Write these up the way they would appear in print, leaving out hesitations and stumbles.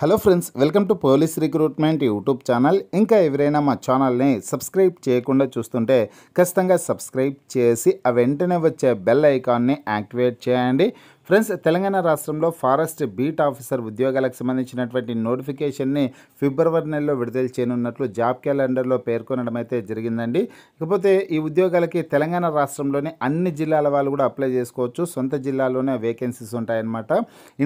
Hello friends, welcome to police recruitment YouTube channel. ఇంకా ఎవరైనా మా ఛానల్ని సబ్స్క్రైబ్ చేయకుండా చూస్తుంటే ఖచ్చితంగా సబ్స్క్రైబ్ చేసి ఆ వెంటనే వచ్చే బెల్ ఐకాన్ని యాక్టివేట్ చేయండి. ఫ్రెండ్స్, తెలంగాణ రాష్ట్రంలో ఫారెస్ట్ బీట్ ఆఫీసర్ ఉద్యోగాలకు సంబంధించినటువంటి నోటిఫికేషన్ని ఫిబ్రవరి నెలలో విడుదల చేయనున్నట్లు జాబ్ క్యాలెండర్లో పేర్కొనడం అయితే జరిగిందండి. ఇకపోతే ఈ ఉద్యోగాలకి తెలంగాణ రాష్ట్రంలోని అన్ని జిల్లాల వాళ్ళు కూడా అప్లై చేసుకోవచ్చు. సొంత జిల్లాలోనే వేకెన్సీస్ ఉంటాయన్నమాట.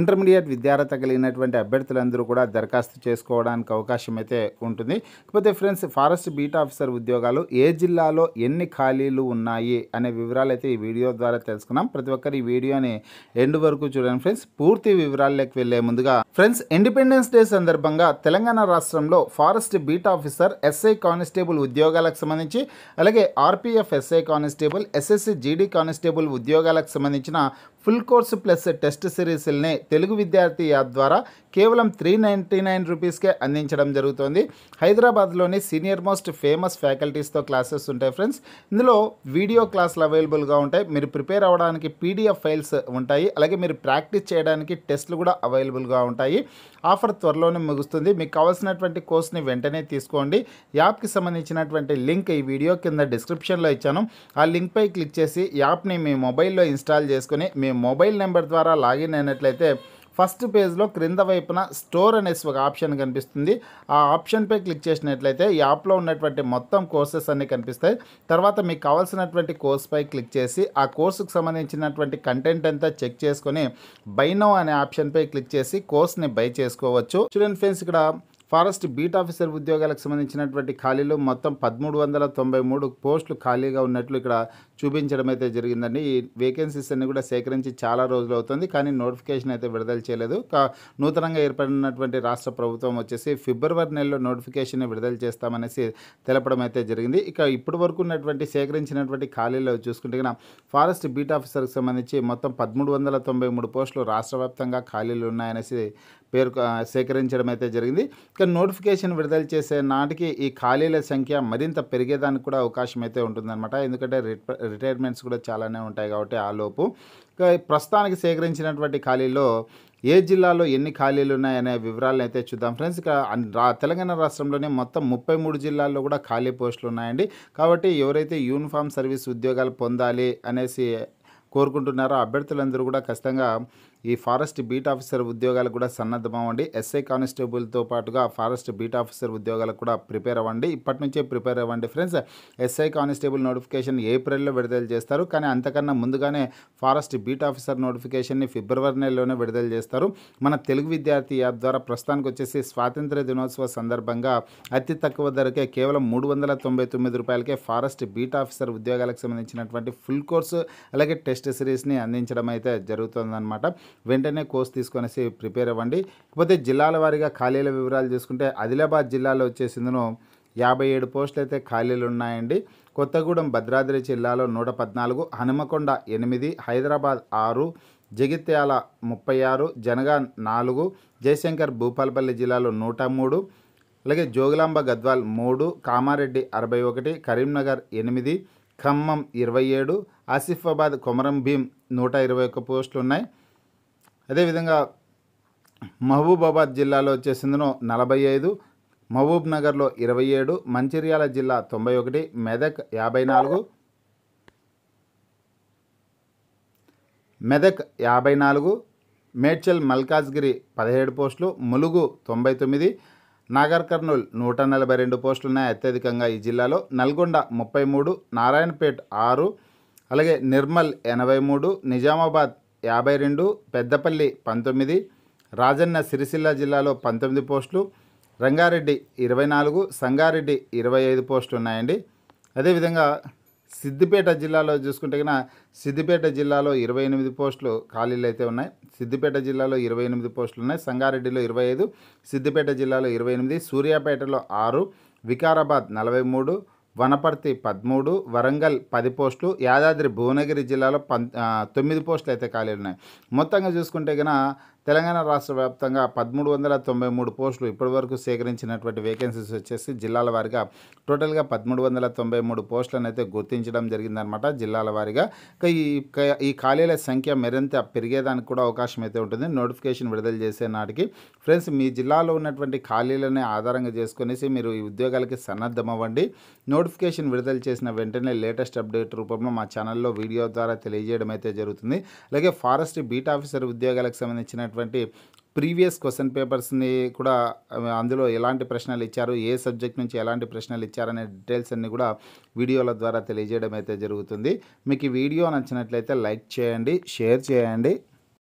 ఇంటర్మీడియట్ విద్యార్హత కలిగినటువంటి అభ్యర్థులందరూ కూడా దరఖాస్తు చేసుకోవడానికి అవకాశం అయితే ఉంటుంది. ఇకపోతే ఫ్రెండ్స్, ఫారెస్ట్ బీట్ ఆఫీసర్ ఉద్యోగాలు ఏ జిల్లాలో ఎన్ని ఖాళీలు ఉన్నాయి అనే వివరాలు అయితే ఈ వీడియో ద్వారా తెలుసుకున్నాం. ప్రతి ఒక్కరు ఈ వీడియోని ఎండ్ వరకు చూడండి ఫ్రెండ్స్. పూర్తి వివరాల్లోకి వెళ్లే ముందుగా ఫ్రెండ్స్, ఇండిపెండెన్స్ డే సందర్భంగా తెలంగాణ రాష్ట్రంలో forest beat officer, SI constable ఉద్యోగాలకు సంబంధించి, అలాగే RPF SI constable, SSC GD constable ఉద్యోగాలకు సంబంధించిన ఫుల్ కోర్సు ప్లస్ టెస్ట్ సిరీస్ని తెలుగు విద్యార్థి యాప్ ద్వారా కేవలం 399 రూపీస్కే అందించడం జరుగుతుంది. హైదరాబాద్లోని సీనియర్ మోస్ట్ ఫేమస్ ఫ్యాకల్టీస్తో క్లాసెస్ ఉంటాయి ఫ్రెండ్స్. ఇందులో వీడియో క్లాసులు అవైలబుల్గా ఉంటాయి. మీరు ప్రిపేర్ అవ్వడానికి పీడిఎఫ్ ఫైల్స్ ఉంటాయి. అలాగే మీరు ప్రాక్టీస్ చేయడానికి టెస్ట్లు కూడా అవైలబుల్గా ఉంటాయి. ఆఫర్ త్వరలోనే ముగుస్తుంది. మీకు కావాల్సినటువంటి కోర్స్ని వెంటనే తీసుకోండి. యాప్కి సంబంధించినటువంటి లింక్ ఈ వీడియో కింద డిస్క్రిప్షన్లో ఇచ్చాను. ఆ లింక్పై క్లిక్ చేసి యాప్ని మీ మొబైల్లో ఇన్స్టాల్ చేసుకుని మీ మొబైల్ నెంబర్ ద్వారా లాగిన్ అయినట్లయితే ఫస్ట్ పేజ్లో క్రింద వైపున స్టోర్ అనేసి ఒక ఆప్షన్ కనిపిస్తుంది. ఆ ఆప్షన్పై క్లిక్ చేసినట్లయితే యాప్లో ఉన్నటువంటి మొత్తం కోర్సెస్ అన్నీ కనిపిస్తాయి. తర్వాత మీకు కావాల్సినటువంటి కోర్స్పై క్లిక్ చేసి ఆ కోర్సుకు సంబంధించినటువంటి కంటెంట్ అంతా చెక్ చేసుకొని బై నౌ అనే ఆప్షన్పై క్లిక్ చేసి కోర్స్ని బై చేసుకోవచ్చు. చూడండి ఫ్రెండ్స్, ఇక్కడ ఫారెస్ట్ బీట్ ఆఫీసర్ ఉద్యోగాలకు సంబంధించినటువంటి ఖాళీలు మొత్తం 1393 పోస్టులు ఖాళీగా ఉన్నట్లు ఇక్కడ చూపించడం అయితే జరిగిందండి. ఈ వేకెన్సీస్ అన్ని కూడా సేకరించి చాలా రోజులు అవుతుంది, కానీ నోటిఫికేషన్ అయితే విడుదల చేయలేదు. నూతనంగా ఏర్పడినటువంటి రాష్ట్ర ప్రభుత్వం వచ్చేసి ఫిబ్రవరి నెలలో నోటిఫికేషన్ విడుదల చేస్తామనేసి తెలపడం అయితే జరిగింది. ఇక ఇప్పటి వరకు ఉన్నటువంటి సేకరించినటువంటి ఖాళీలు చూసుకుంటే ఫారెస్ట్ బీట్ ఆఫీసర్కి సంబంధించి మొత్తం 1393 పోస్టులు రాష్ట్ర వ్యాప్తంగా ఖాళీలు ఉన్నాయనేసి సేకరించడం అయితే జరిగింది. ఇక నోటిఫికేషన్ విడుదల చేసే నాటికి ఈ ఖాళీల సంఖ్య మరింత పెరిగేదానికి కూడా అవకాశం అయితే ఉంటుందన్నమాట. ఎందుకంటే రిటైర్మెంట్స్ కూడా చాలానే ఉంటాయి కాబట్టి ఆ లోపు. ఇక ప్రస్తుతానికి సేకరించినటువంటి ఖాళీల్లో ఏ జిల్లాలో ఎన్ని ఖాళీలు ఉన్నాయనే వివరాలను అయితే చూద్దాం ఫ్రెండ్స్. ఇక తెలంగాణ రాష్ట్రంలోనే మొత్తం 33 జిల్లాల్లో కూడా ఖాళీ పోస్టులు ఉన్నాయండి. కాబట్టి ఎవరైతే యూనిఫామ్ సర్వీస్ ఉద్యోగాలు పొందాలి అనేసి కోరుకుంటున్నారో అభ్యర్థులందరూ కూడా ఖచ్చితంగా ఈ ఫారెస్ట్ బీట్ ఆఫీసర్ ఉద్యోగాలకు కూడా సన్నద్ధమవ్వండి. ఎస్ఐ కానిస్టేబుల్తో పాటుగా ఫారెస్ట్ బీట్ ఆఫీసర్ ఉద్యోగాలకు కూడా ప్రిపేర్ అవ్వండి. ఇప్పటి నుంచే ప్రిపేర్ అవ్వండి ఫ్రెండ్స్. ఎస్ఐ కానిస్టేబుల్ నోటిఫికేషన్ ఏప్రిల్లో విడుదల చేస్తారు, కానీ అంతకన్నా ముందుగానే ఫారెస్ట్ బీట్ ఆఫీసర్ నోటిఫికేషన్ని ఫిబ్రవరి నెలలోనే విడుదల చేస్తారు. మన తెలుగు విద్యార్థి యాప్ ద్వారా ప్రస్తుతానికి వచ్చేసి స్వాతంత్ర దినోత్సవ సందర్భంగా అతి తక్కువ ధరకే కేవలం 399 రూపాయలకే ఫారెస్ట్ బీట్ ఆఫీసర్ ఉద్యోగాలకు సంబంధించినటువంటి ఫుల్ కోర్సు అలాగే టెస్ట్ సిరీస్ని అందించడం అయితే జరుగుతుందన్నమాట. వెంటనే కోర్స్ తీసుకొనేసి ప్రిపేర్ అవ్వండి. ఇకపోతే జిల్లాల వారీగా ఖాళీల వివరాలు చూసుకుంటే ఆదిలాబాద్ జిల్లాలో వచ్చేసిందును 57 పోస్టులు అయితే ఖాళీలు ఉన్నాయండి. కొత్తగూడెం భద్రాద్రి జిల్లాలో 114, హనుమకొండ 8, హైదరాబాద్ 6, జగిత్యాల 36, జనగాం 4, జయశంకర్ భూపాలపల్లి జిల్లాలో 103, అలాగే జోగులాంబ గద్వాల్ 3, కామారెడ్డి 61, కరీంనగర్ 8, ఖమ్మం 27, ఆసిఫాబాద్ కొమరం భీం 121 పోస్టులు ఉన్నాయి. అదేవిధంగా మహబూబాబాద్ జిల్లాలో వచ్చేసిందును 45, మహబూబ్ నగర్లో 27, మంచిర్యాల జిల్లా 91, మెదక్ 54, మేడ్చల్ మల్కాజ్గిరి 17 పోస్టులు, ములుగు 99, నాగర్ కర్నూల్ 142 పోస్టులు ఉన్నాయి అత్యధికంగా ఈ జిల్లాలో. నల్గొండ 33, నారాయణపేట్ 6, అలాగే నిర్మల్ 83, నిజామాబాద్ 52, పెద్దపల్లి 19, రాజన్న సిరిసిల్ల జిల్లాలో 19 పోస్టులు, రంగారెడ్డి 24, సంగారెడ్డి 25 పోస్టులు ఉన్నాయండి. అదేవిధంగా సిద్దిపేట జిల్లాలో చూసుకుంటే సిద్దిపేట జిల్లాలో 28 పోస్టులు ఖాళీలు అయితే ఉన్నాయి. సిద్దిపేట జిల్లాలో 28 పోస్టులు ఉన్నాయి. సంగారెడ్డిలో 25, సిద్దిపేట జిల్లాలో 28, సూర్యాపేటలో 6, వికారాబాద్ 43, వనపర్తి 13, వరంగల్ 10 పోస్టులు, యాదాద్రి భువనగిరి జిల్లాలో 9 పోస్టులు అయితే ఖాళీలు ఉన్నాయి. మొత్తంగా చూసుకుంటే తెలంగాణ రాష్ట్ర వ్యాప్తంగా 1393 పోస్టులు ఇప్పటివరకు సేకరించినటువంటి వేకెన్సీస్ వచ్చేసి జిల్లాల వారీగా టోటల్గా 1393 పోస్టులను అయితే గుర్తించడం జరిగిందనమాట జిల్లాల వారీగా. ఈ ఖాళీల సంఖ్య మరింత పెరిగేదానికి కూడా అవకాశం అయితే ఉంటుంది నోటిఫికేషన్ విడుదల చేసే నాటికి. ఫ్రెండ్స్, మీ జిల్లాలో ఉన్నటువంటి ఖాళీలని ఆధారంగా చేసుకునేసి మీరు ఈ ఉద్యోగాలకి సన్నద్ధమవ్వండి. నోటిఫికేషన్ విడుదల చేసిన వెంటనే లేటెస్ట్ అప్డేట్ రూపంలో మా ఛానల్లో వీడియో ద్వారా తెలియజేయడం అయితే జరుగుతుంది. అలాగే ఫారెస్ట్ బీట్ ఆఫీసర్ ఉద్యోగాలకు సంబంధించినటువంటి ప్రీవియస్ క్వశ్చన్ పేపర్స్ని కూడా అందులో ఎలాంటి ప్రశ్నలు ఇచ్చారు, ఏ సబ్జెక్ట్ నుంచి ఎలాంటి ప్రశ్నలు ఇచ్చారనే డీటెయిల్స్ అన్ని కూడా వీడియోల ద్వారా తెలియజేయడం అయితే జరుగుతుంది. మీకు ఈ వీడియో నచ్చినట్లయితే లైక్ చేయండి, షేర్ చేయండి.